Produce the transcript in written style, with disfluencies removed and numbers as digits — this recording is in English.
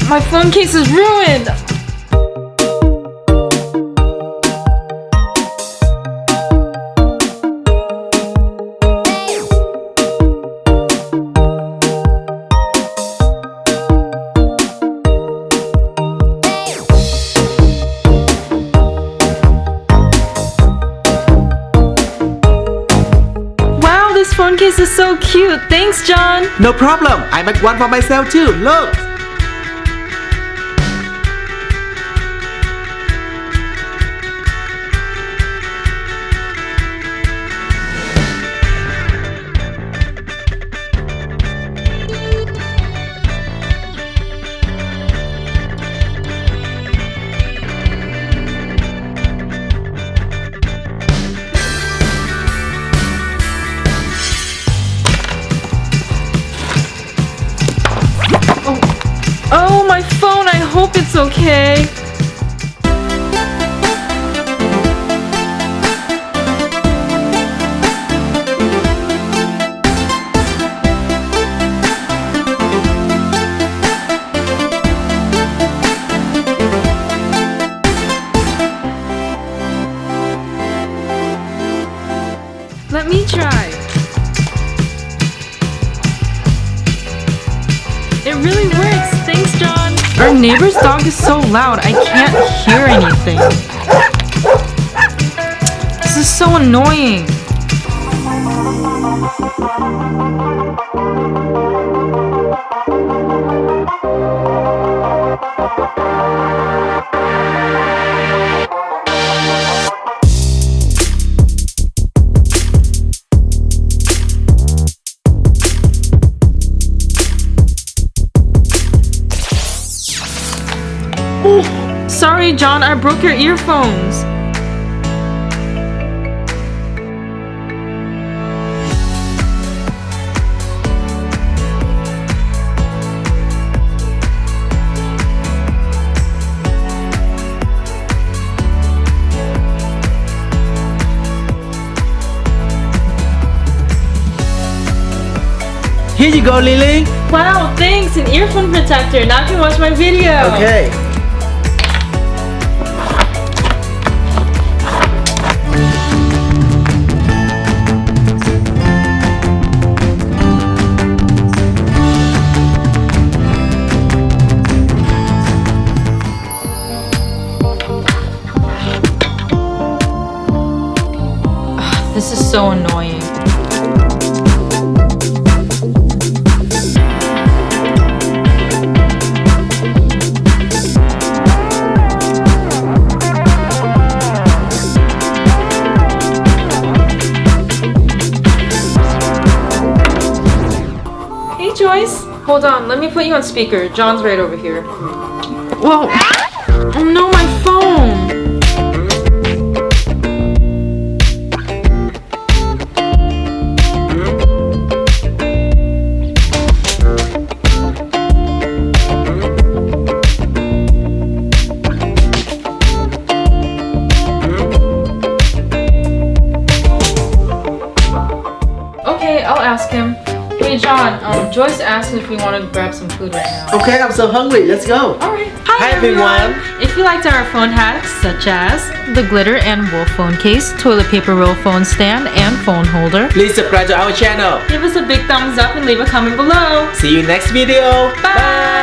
My phone case is ruined! Wow, this phone case is so cute! Thanks, John! No problem. I make one for myself too. Look. Oh, my phone! I hope it's okay! Let me try. It really works! Thanks, John! Our neighbor's dog is so loud, I can't hear anything. This is so annoying. Sorry, John, I broke your earphones. Here you go, Lily. Wow, thanks! An earphone protector. Now I can watch my video. Okay. This is so annoying. Hey Joyce, hold on, let me put you on speaker. John's right over here. Whoa! Oh no, my phone! Okay, I'll ask him. Hey John, Joyce asked if we want to grab some food right now. Okay, I'm so hungry. Let's go. Alright. Hi everyone. If you liked our phone hacks, such as the glitter and wool phone case, toilet paper roll phone stand, and phone holder, Please subscribe to our channel. give us a big thumbs up and leave a comment below. See you next video. Bye!